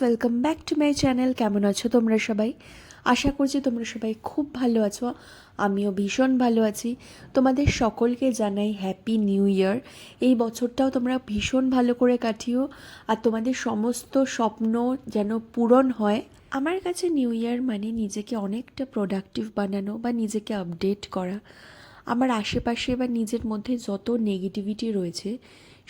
Welcome back to my channel. কেমন আছো তোমরা সবাই? আশা করছি তোমরা সবাই খুব ভালো আছো, আমিও ভীষণ ভালো আছি। তোমাদের সকলকে জানাই হ্যাপি নিউ ইয়ার। এই বছরটাও তোমরা ভীষণ ভালো করে কাটিও আর তোমাদের সমস্ত স্বপ্ন যেন পূরণ হয়। আমার কাছে নিউ ইয়ার মানে নিজেকে অনেকটা প্রোডাক্টিভ বানানো বা নিজেকে আপডেট করা। আমার আশেপাশে বা নিজের মধ্যে যত নেগেটিভিটি রয়েছে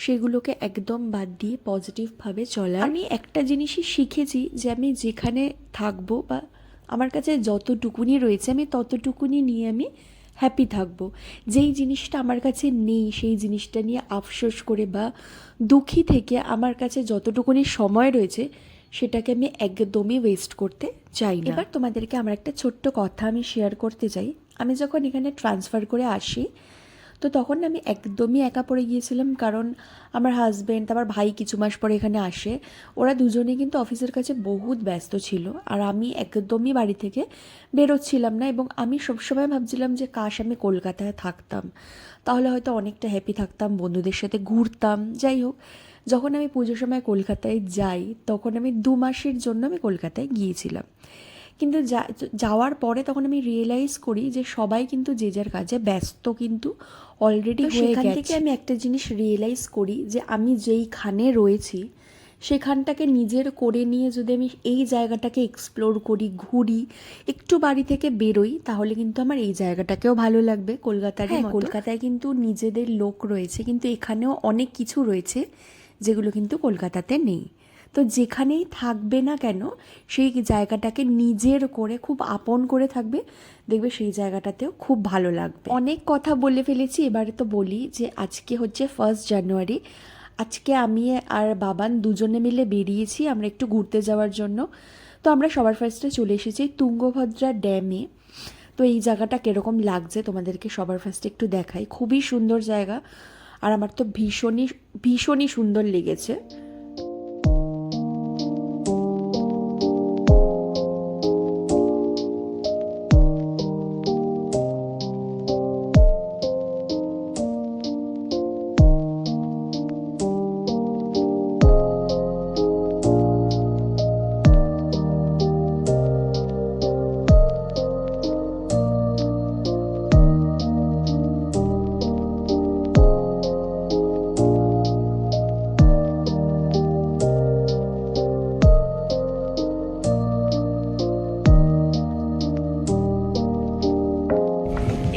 সেগুলোকে একদম বাদ দিয়ে পজিটিভভাবে চলা। আমি একটা জিনিসই শিখেছি যে আমি যেখানে থাকবো বা আমার কাছে যতটুকুনি রয়েছে আমি ততটুকুনি নিয়ে আমি হ্যাপি থাকবো। যেই জিনিসটা আমার কাছে নেই সেই জিনিসটা নিয়ে আফসোস করে বা দুঃখী থেকে আমার কাছে যতটুকুনি সময় রয়েছে সেটাকে আমি একদমই ওয়েস্ট করতে চাই না। এবার তোমাদেরকে আমার একটা ছোট্ট কথা আমি শেয়ার করতে চাই। আমি যখন এখানে ট্রান্সফার করে আসি তো তখন আমি একদমই একা পড়ে গিয়েছিলাম, কারণ আমার হাজব্যান্ড আমার ভাই কিছু মাস পরে এখানে আসে। ওরা দুজনেই কিন্তু অফিসের কাছে বহুত ব্যস্ত ছিল আর আমি একদমই বাড়ি থেকে বেরোচ্ছিলাম না, এবং আমি সবসময় ভাবছিলাম যে কাশ আমি কলকাতায় থাকতাম, তাহলে হয়তো অনেকটা হ্যাপি থাকতাম, বন্ধুদের সাথে ঘুরতাম। যাই হোক, যখন আমি পুজোর সময় কলকাতায় যাই তখন আমি 2 মাসের জন্য আমি কলকাতায় গিয়েছিলাম। কিন্তু যাওয়ার পরে তখন আমি রিয়েলাইজ করি যে সবাই কিন্তু যে যার কাজে ব্যস্ত কিন্তু অলরেডি হয়ে গেছে। সেখান থেকে আমি একটা জিনিস রিয়েলাইজ করি যে আমি যেইখানে রয়েছি সেখানটাকে নিজের করে নিয়ে যদি আমি এই জায়গাটাকে এক্সপ্লোর করি, ঘুরি, একটু বাড়ি থেকে বেরোই, তাহলে কিন্তু আমার এই জায়গাটাকেও ভালো লাগবে। কলকাতায় কিন্তু নিজেদের লোক রয়েছে, কিন্তু এখানেও অনেক কিছু রয়েছে যেগুলো কিন্তু কলকাতাতে নেই। তো যেখানেই থাকবে না কেন সেই জায়গাটাকে নিজের করে খুব আপন করে থাকবে, দেখবে সেই জায়গাটাতেও খুব ভালো লাগবে। অনেক কথা বলে ফেলেছি, এবারে তো বলি যে আজকে হচ্ছে 1 জানুয়ারি। আজকে আমি আর বাবান দুজনে মিলে বেরিয়েছি আমরা একটু ঘুরতে যাওয়ার জন্য। তো আমরা সবার ফার্স্টে চলে এসেছি তুঙ্গভদ্রা ড্যামে। তো এই জায়গাটা কীরকম লাগছে তোমাদেরকে সবার ফার্স্টে একটু দেখাই। খুবই সুন্দর জায়গা আর আমার তো ভীষণই ভীষণই সুন্দর লেগেছে।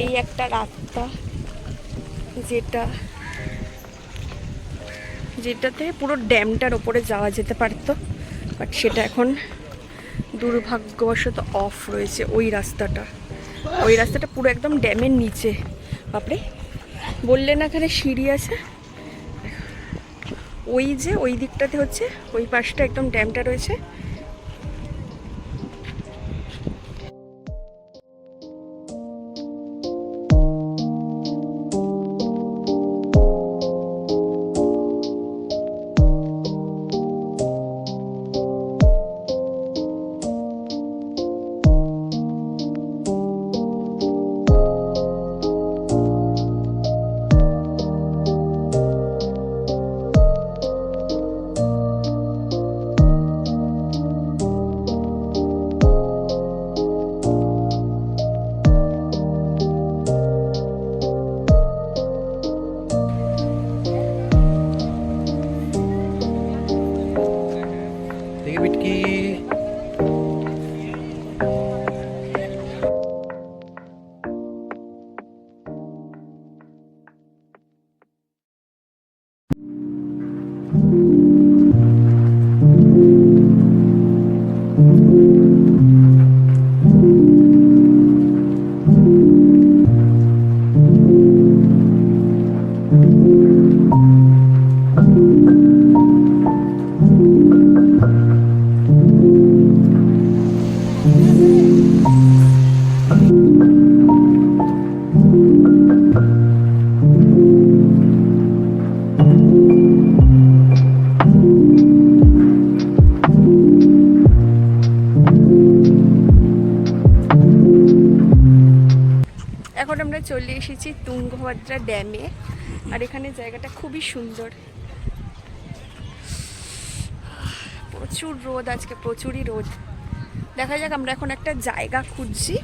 এই একটা রাস্তা যেটাতে পুরো ড্যামটার ওপরে যাওয়া যেতে পারতো, বাট সেটা এখন দুর্ভাগ্যবশত অফ রয়েছে। ওই রাস্তাটা পুরো একদম ড্যামের নিচে। বাপরে, বললে না এখানে সিঁড়ি আছে। ওই দিকটাতে হচ্ছে ওই পাশটা একদম ড্যামটা রয়েছে। এখন আমরা চলে এসেছি তুঙ্গভদ্রা ড্যামে, আর এখানে জায়গাটা খুবই সুন্দর। প্রচুর রোদ আজকে, প্রচুরই রোদ। দেখা যাক, আমরা এখন একটা জায়গা খুঁজছি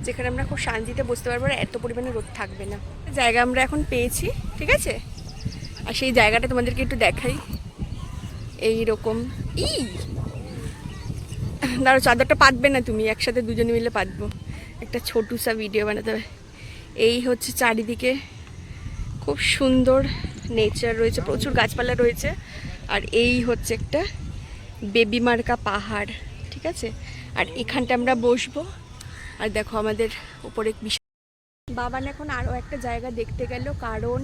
যেখানে আমরা খুব শান্তিতে বসতে পারবো, আর এত পরিমাণে রোদ থাকবে না। জায়গা আমরা এখন পেয়েছি, ঠিক আছে। আর সেই জায়গাটা তোমাদেরকে একটু দেখাই। এইরকম দাঁড়ো, চাদরটা পাতবে না তুমি, একসাথে দুজনে মিলে পাতবো। একটা ছোটুসা ভিডিও বানাতে হবে। এই হচ্ছে চারিদিকে খুব সুন্দর নেচার রয়েছে, প্রচুর গাছপালা রয়েছে। আর এই হচ্ছে একটা বেবি মার্কা পাহাড়, ঠিক আছে। আর এখানটা আমরা বসবো। আর দেখো আমাদের উপরে বাবান এখন আরও একটা জায়গা দেখতে গেল, কারণ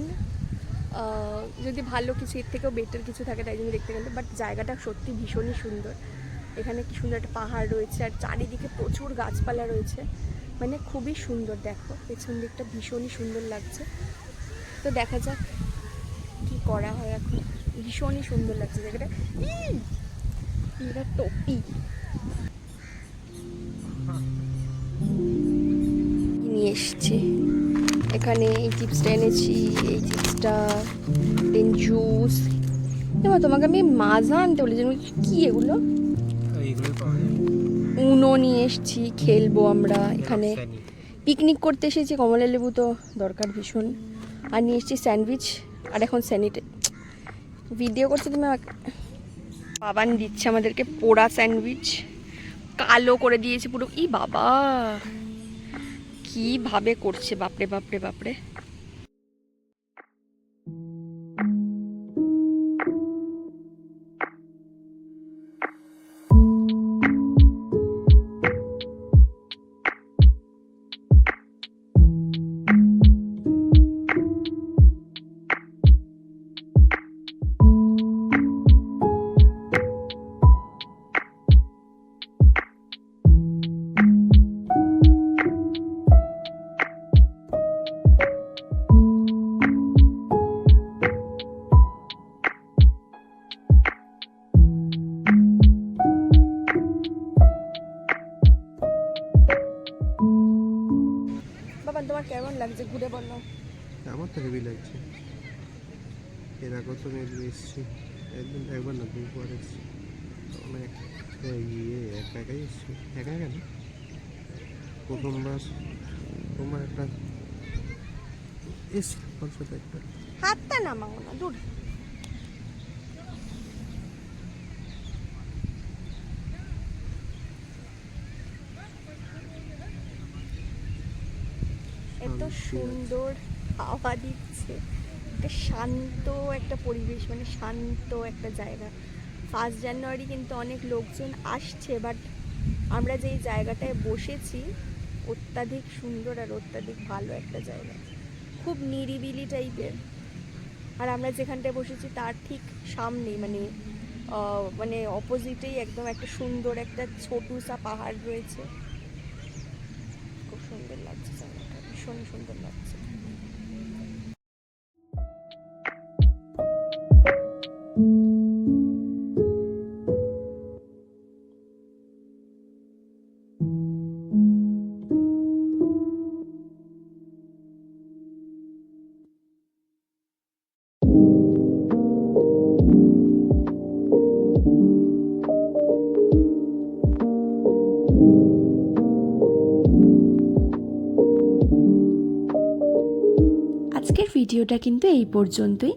যদি ভালো কিছু এর থেকেও বেটার কিছু থাকে তাই জন্য দেখতে গেল। বাট জায়গাটা সত্যি ভীষণই সুন্দর। এখানে কি সুন্দর একটা পাহাড় রয়েছে, আর চারিদিকে প্রচুর গাছপালা রয়েছে, মানে খুবই সুন্দর। দেখো পেছন দিকটা ভীষণই সুন্দর লাগছে। তো দেখা যাক কি করা হয় এখন। ভীষণই সুন্দর লাগছে জায়গাটা। টপি নিয়ে এসছি এখানে, এই চিপসটা এনেছি, এই চিপসটা, দেন জুস। এবার তোমাকে আমি মাজা আনতে বলেছি, কি এগুলো? উনো নিয়ে এসছি, খেলবো আমরা এখানে। পিকনিক করতে এসেছি, কমলা লেবু তো দরকার ভীষণ। আর নিয়ে এসছি স্যান্ডউইচ। আর এখন ভিডিও করছি তুমি। বাবান দিচ্ছে আমাদেরকে পোড়া স্যান্ডউইচ, কালো করে দিয়েছে পুরো। বাবা কিভাবে করছে, বাপরে বাপরে বাপরে। তোমার কেমন লাগছে ঘুরে বলো? আমার তো হেভি লাগছে। এর আগে তো আমি এসেছি একবার না, দুবার এসেছি। অনেক একা একাই এসেছি, একা একা না, প্রথমবার তোমার একটা এসছি ওর সাথে একটা। হাতটা নামাও না, দূর। এত সুন্দর হাওয়া দিচ্ছে, একটা শান্ত একটা পরিবেশ, মানে শান্ত একটা জায়গা। 1 জানুয়ারি কিন্তু অনেক লোকজন আসছে, বাট আমরা যেই জায়গাটায় বসেছি অত্যাধিক সুন্দর আর অত্যাধিক ভালো একটা জায়গা, খুব নিরিবিলি টাইপের। আর আমরা যেখানটায় বসেছি তার ঠিক সামনেই, মানে অপোজিটেই একদম একটা সুন্দর একটা ছোটুসা পাহাড় রয়েছে। খুব সুন্দর লাগছে জায়গাটা, ভীষণ সুন্দর লাগছে। আজকের ভিডিওটা কিন্তু এই পর্যন্তই।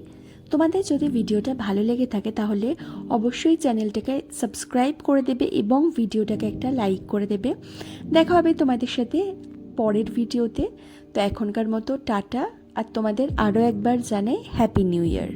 তোমাদের যদি ভিডিওটা ভালো লেগে থাকে তাহলে অবশ্যই চ্যানেলটাকে সাবস্ক্রাইব করে দেবে এবং ভিডিওটাকে একটা লাইক করে দেবে। দেখা হবে তোমাদের সাথে পরের ভিডিওতে। তো এখনকার মতো টাটা, আর তোমাদের আরও একবার জানাই হ্যাপি নিউ ইয়ার।